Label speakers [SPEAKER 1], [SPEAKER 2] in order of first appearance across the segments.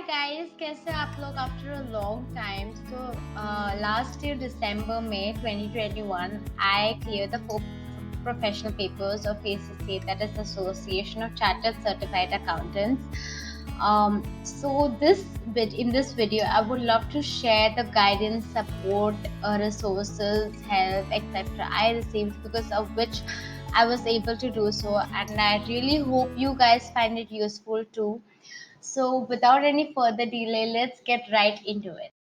[SPEAKER 1] Guys, कैसे आप लोग after a long time. So last year December May 2021 I cleared the 4 professional papers of ACCA, that is Association of Chartered Certified Accountants. So in this video I would love to share the guidance, support, resources, help, etc. I received, because of which I was able to do so, and I really hope you guys find it useful too. So, without any further delay, let's get right into it.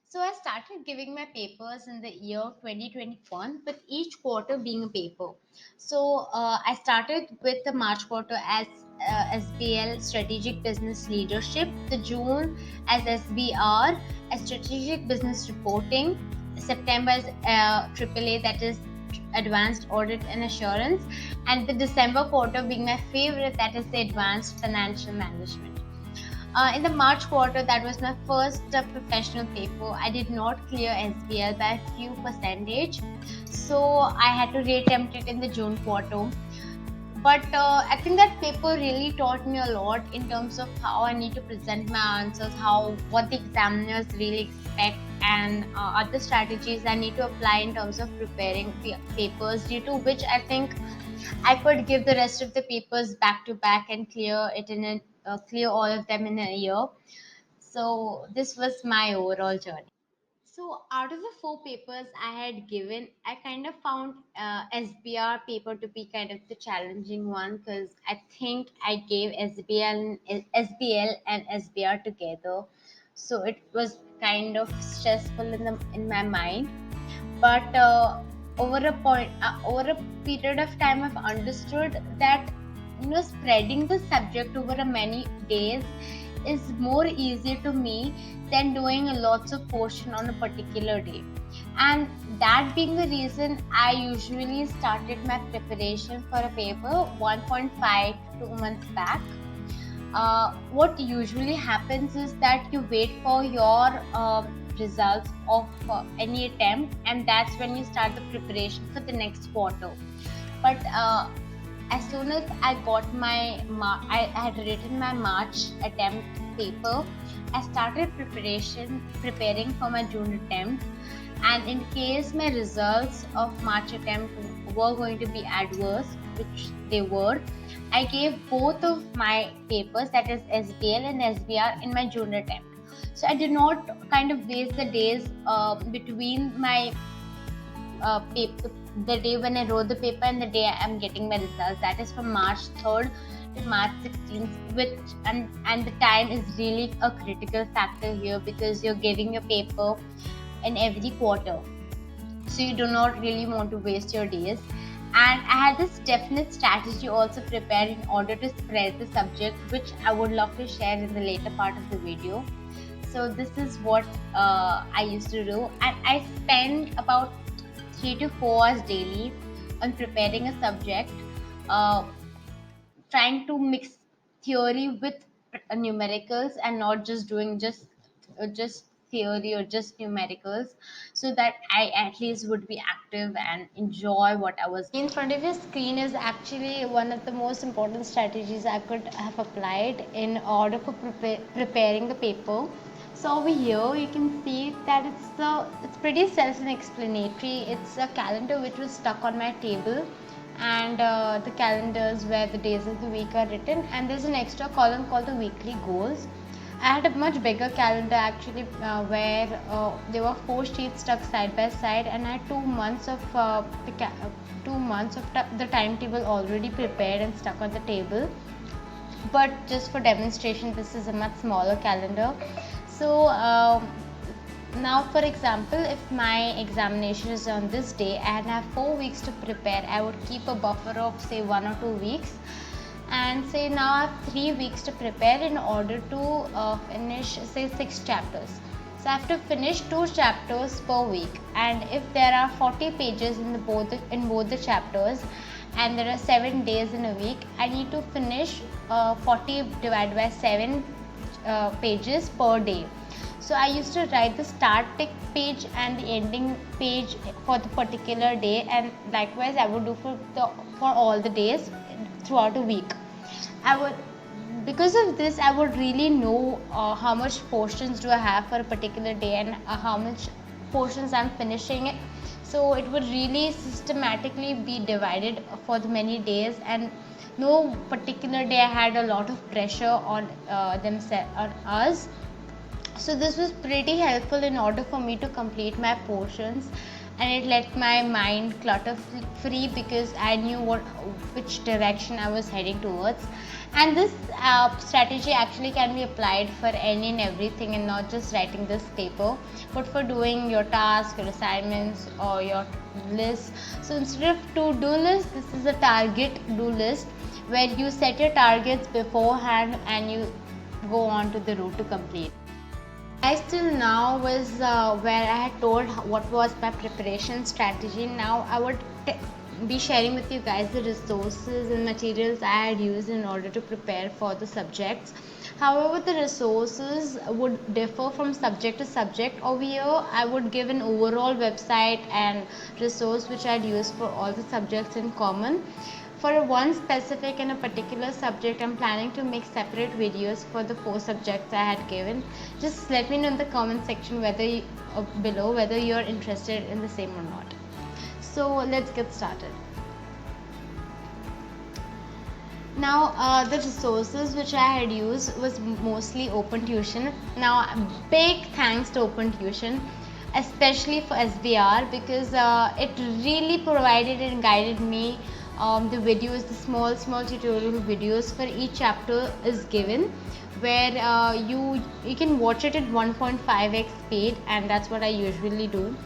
[SPEAKER 1] So, I started giving my papers in the year 2021, with each quarter being a paper. So, I started with the March quarter as SBL Strategic Business Leadership, the June as SBR as Strategic Business Reporting, September as AAA, that is Advanced Audit and Assurance, and the December quarter being my favorite, that is the Advanced Financial Management. In the March quarter, that was my first professional paper. I did not clear SBL by a few percentage, so I had to reattempt it in the June quarter. But I think that paper really taught me a lot in terms of how I need to present my answers, what the examiners really expect, and other strategies I need to apply in terms of preparing the papers, due to which I think I could give the rest of the papers back to back and clear all of them in a year. So this was my overall journey. So out of the 4 papers I had given, I kind of found SBR paper to be kind of the challenging one, because I think I gave SBL and SBR together, so it was kind of stressful in my mind. But over a period of time, I've understood that spreading the subject over a many days is more easier to me than doing lots of portion on a particular day. And that being the reason, I usually started my preparation for a paper 1.5 to 2 months back. What usually happens is that you wait for your results of any attempt, and that's when you start the preparation for the next quarter. But as soon as I got I had written my March attempt paper, I started preparing for my June attempt. And in case my results of March attempt were going to be adverse, which they were, I gave both of my papers, that is SBL and SBR, in my June attempt. So I did not kind of waste the days between my paper, the day when I wrote the paper and the day I am getting my results. That is from March 3rd to March 16th, and the time is really a critical factor here, because you're giving your paper in every quarter, so you do not really want to waste your days. And I had this definite strategy also prepared in order to spread the subject, which I would love to share in the later part of the video. So this is what I used to do, and I spend about 3 to 4 hours daily on preparing a subject, uh, trying to mix theory with numericals, and not just doing just theory or just numericals, so that I at least would be active and enjoy what I was. In front of your screen is actually one of the most important strategies I could have applied in order for preparing the paper. So over here you can see that it's pretty self-explanatory. It's a calendar which was stuck on my table, and the calendars where the days of the week are written, and there's an extra column called the weekly goals. I had a much bigger calendar actually, where there were 4 sheets stuck side by side, and I had 2 months of 2 months of the timetable already prepared and stuck on the table. But just for demonstration, this is a much smaller calendar. So now, for example, if my examination is on this day and I have 4 weeks to prepare, I would keep a buffer of say 1 or 2 weeks, and say now I have 3 weeks to prepare in order to finish say 6 chapters. So I have to finish 2 chapters per week, and if there are 40 pages in both the chapters, and there are 7 days in a week, I need to finish 40 divided by 7 pages per day. So I used to write the start page and the ending page for the particular day, and likewise I would do for all the days throughout a week. I would, because of this, I would really know how much portions do I have for a particular day, and how much portions I'm finishing it. So it would really systematically be divided for the many days, and no particular day I had a lot of pressure on on us. So this was pretty helpful in order for me to complete my portions, and it let my mind clutter free, because I knew which direction I was heading towards. And this strategy actually can be applied for any and everything, and not just writing this paper, but for doing your tasks, your assignments, or your list. So instead of to-do list, this is a target do list, where you set your targets beforehand and you go on to the route to complete. I still now was where I had told what was my preparation strategy. Now I would be sharing with you guys the resources and materials I had used in order to prepare for the subjects. However, the resources would differ from subject to subject. Over here, I would give an overall website and resource which I had used for all the subjects in common. For one specific and a particular subject, I'm planning to make separate videos for the 4 subjects I had given. Just let me know in the comment section below whether you're interested in the same or not. So let's get started. Now the resources which I had used was mostly Open Tuition. Now big thanks to Open Tuition, especially for SBR, because it really provided and guided me. The videos, the small tutorial videos for each chapter is given, where you can watch it at 1.5x speed, and that's what I usually do.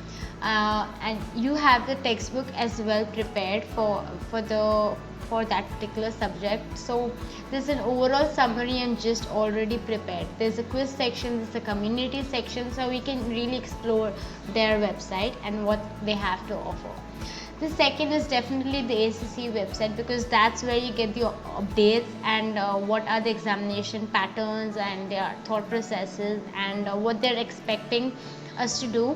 [SPEAKER 1] And you have the textbook as well prepared for that particular subject. So there's an overall summary and gist already prepared. There's a quiz section, there's a community section, so we can really explore their website and what they have to offer. The second is definitely the ACCA website, because that's where you get the updates and what are the examination patterns and their thought processes, and what they're expecting us to do.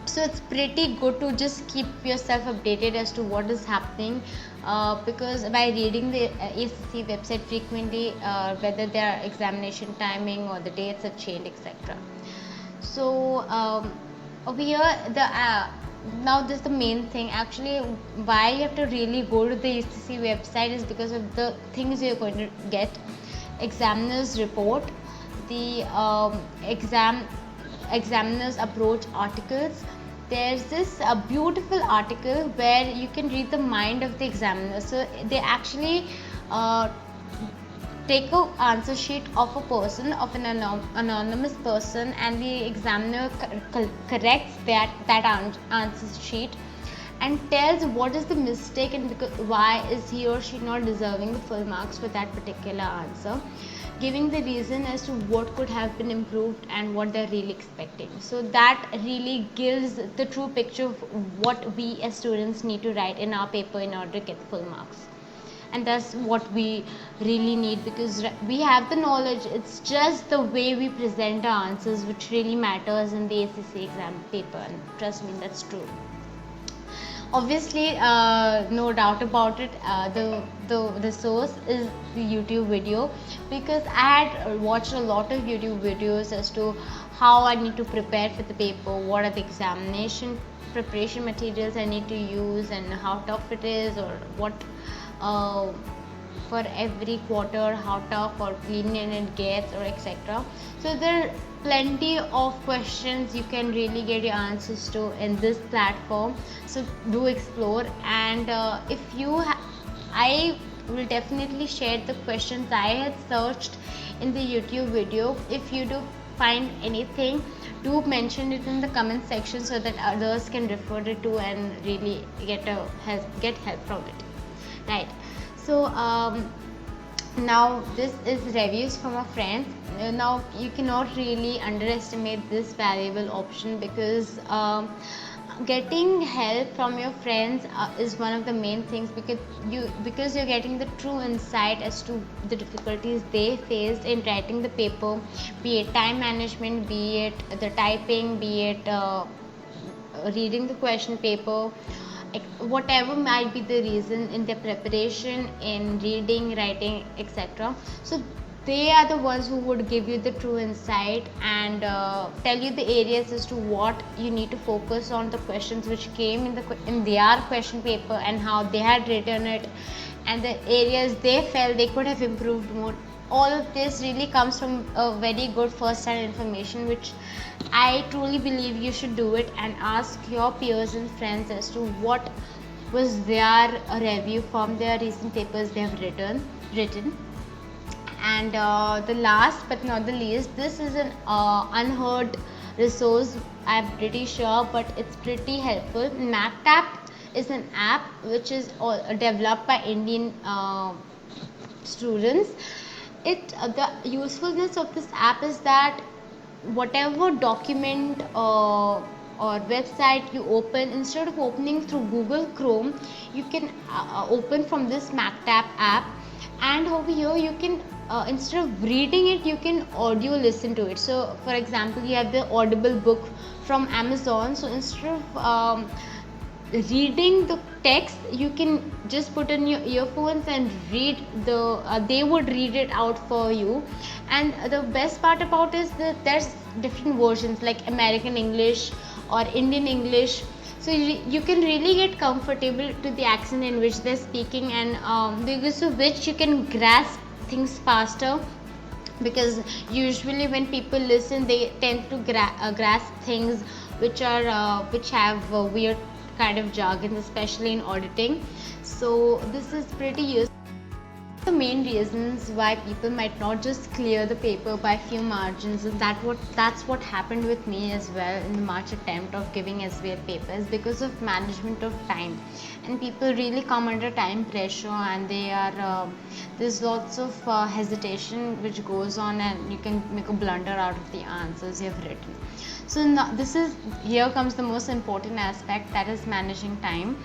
[SPEAKER 1] So it's pretty good to just keep yourself updated as to what is happening, because by reading the ACCA website frequently, whether their examination timing or the dates have changed, etc. So over here, now this is the main thing. Actually, why you have to really go to the ACCA website is because of the things you're going to get: examiner's report, the examiner's approach articles. There's this beautiful article where you can read the mind of the examiner. So they actually take a answer sheet of a person, of an anonymous person, and the examiner corrects that answer sheet and tells what is the mistake and why is he or she not deserving the full marks for that particular answer, giving the reason as to what could have been improved and what they're really expecting. So that really gives the true picture of what we as students need to write in our paper in order to get the full marks. And that's what we really need, because we have the knowledge. It's just the way we present our answers which really matters in the ACCA exam paper, and trust me, that's true. Obviously, no doubt about it, the resource is the YouTube video, because I had watched a lot of YouTube videos as to how I need to prepare for the paper, what are the examination preparation materials I need to use, and how tough it is, or what for every quarter, how tough or lenient it gets, or etc. So there are plenty of questions you can really get your answers to in this platform. So do explore, and if you I will definitely share the questions I had searched in the YouTube video. If you do find anything, do mention it in the comment section so that others can refer it to and really get help from it. Right. So now this is reviews from a friend. Now you cannot really underestimate this valuable option, because getting help from your friends is one of the main things, because you're getting the true insight as to the difficulties they faced in writing the paper, be it time management, be it the typing, be it reading the question paper, whatever might be the reason in their preparation in reading, writing, etc. So they are the ones who would give you the true insight and tell you the areas as to what you need to focus on, the questions which came in their question paper and how they had written it, and the areas they felt they could have improved more. All of this really comes from a very good first hand information, which I truly believe you should do it and ask your peers and friends as to what was their review from their recent papers they have written. And the last but not the least, this is an unheard resource, I'm pretty sure, but it's pretty helpful. MacTap is an app which is developed by Indian students. The usefulness of this app is that whatever document or website you open, instead of opening through Google Chrome, you can open from this MacTap app, and over here you can instead of reading it, you can audio listen to it. So for example, you have the Audible book from Amazon, so instead of reading the text, you can just put in your earphones and read they would read it out for you. And the best part about is that there's different versions like American English or Indian English, so you can really get comfortable to the accent in which they're speaking, and because of which you can grasp things faster, because usually when people listen they tend to grasp things which have weird kind of jargon, especially in auditing. So this is pretty useful. The main reasons why people might not just clear the paper by few margins, and that's what happened with me as well in the March attempt of giving SBL papers, because of management of time. And people really come under time pressure, and there's lots of hesitation which goes on, and you can make a blunder out of the answers you have written. So now here comes the most important aspect, that is managing time.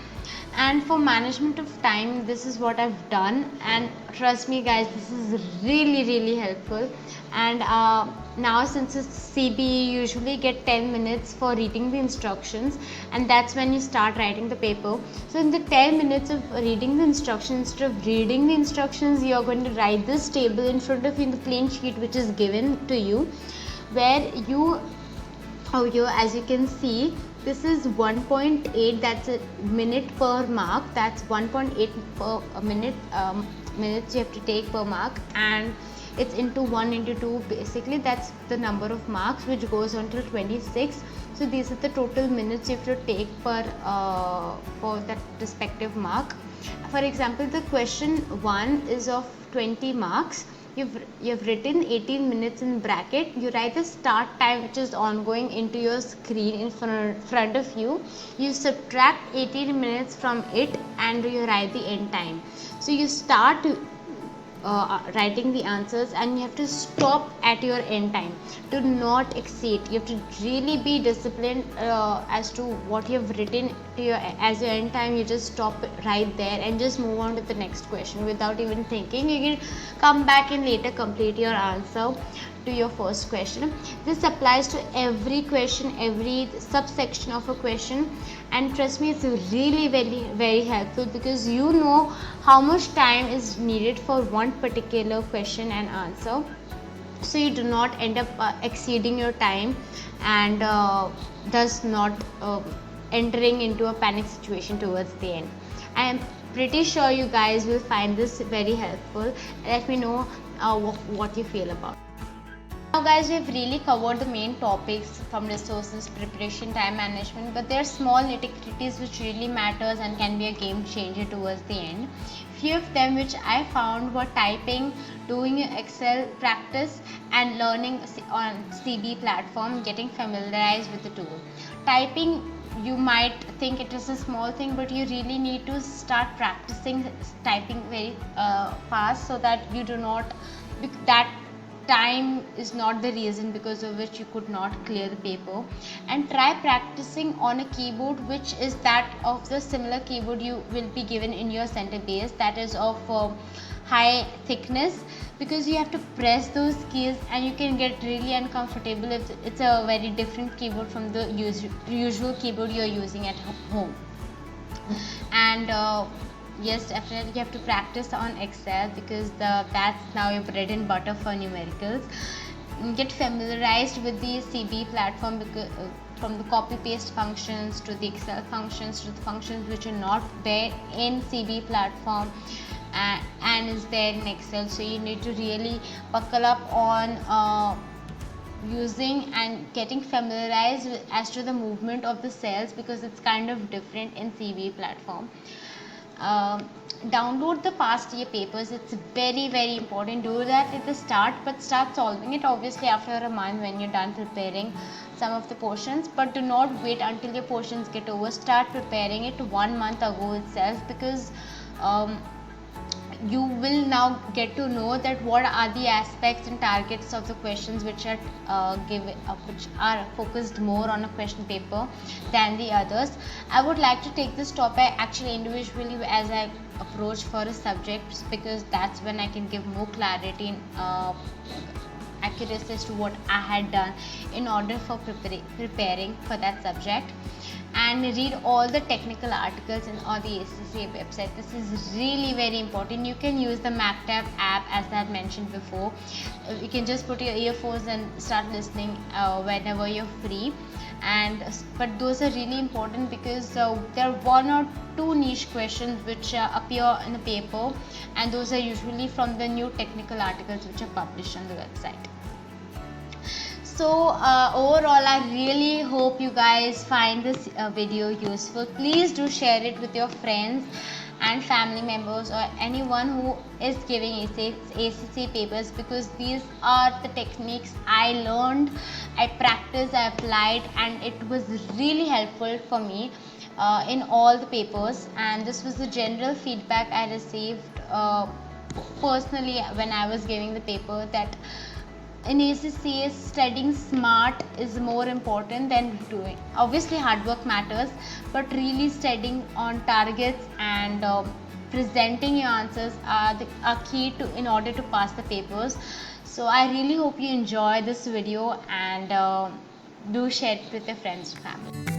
[SPEAKER 1] And for management of time, this is what I've done, and trust me guys, this is really helpful. And now since it's CBE, you usually get 10 minutes for reading the instructions, and that's when you start writing the paper. So in the 10 minutes of reading the instructions, instead of reading the instructions, you're going to write this table in front of you in the plain sheet which is given to you, where as you can see, this is 1.8, that's a minute per mark, that's 1.8 per minute, minutes you have to take per mark, and it's into 1 into 2, basically that's the number of marks, which goes on till 26. So these are the total minutes you have to take for that respective mark. For example, the question 1 is of 20 marks. You've written 18 minutes in bracket. You write the start time which is ongoing into your screen in front of you. You subtract 18 minutes from it and you write the end time. So you start writing the answers and you have to stop at your end time. Do not exceed. You have to really be disciplined as to what you have written as your end time. You just stop right there and just move on to the next question without even thinking. You can come back and later complete your answer to your first question. This applies to every question, every subsection of a question, and trust me, it's really very helpful, because you know how much time is needed for one particular question and answer, so you do not end up exceeding your time and thus not entering into a panic situation towards the end. I am pretty sure you guys will find this very helpful. Let me know what you feel about it. Now guys, we've really covered the main topics from resources, preparation, time management, but there are small nitty-gritties which really matters and can be a game changer towards the end. Few of them which I found were typing, doing your Excel practice, and learning on CB platform, getting familiarized with the tool. Typing, you might think it is a small thing, but you really need to start practicing typing very fast, so that you do not time is not the reason because of which you could not clear the paper. And try practicing on a keyboard which is that of the similar keyboard you will be given in your center base, that is of high thickness, because you have to press those keys and you can get really uncomfortable if it's a very different keyboard from the usual keyboard you're using at home. And yes, definitely you have to practice on Excel because that's now your bread and butter for numericals. Get familiarized with the CB platform, because from the copy paste functions to the Excel functions to the functions which are not there in CB platform and is there in Excel. So you need to really buckle up on using and getting familiarized as to the movement of the cells, because it's kind of different in CB platform. Download the past year papers. It's very important. Do that at the start, but start solving it obviously after a month when you're done preparing some of the portions. But do not wait until your portions get over. Start preparing it 1 month ago itself, because you will now get to know that what are the aspects and targets of the questions which are which are focused more on a question paper than the others. I would like to take this topic actually individually as I approach for a subject, because that's when I can give more clarity and accuracy as to what I had done in order for preparing for that subject. And read all the technical articles in all the ACCA website. This is really very important. You can use the MapTab app as I had mentioned before. You can just put your earphones and start listening whenever you're free. But those are really important because there are 1 or 2 niche questions which appear in the paper, and those are usually from the new technical articles which are published on the website. So overall, I really hope you guys find this video useful. Please do share it with your friends and family members or anyone who is giving ACCA papers, because these are the techniques I learned, I practiced, I applied, and it was really helpful for me in all the papers. And this was the general feedback I received personally when I was giving the paper, that in ACCA, studying smart is more important than doing. Obviously, hard work matters, but really studying on targets and presenting your answers are key in order to pass the papers. So I really hope you enjoy this video, and do share it with your friends and family.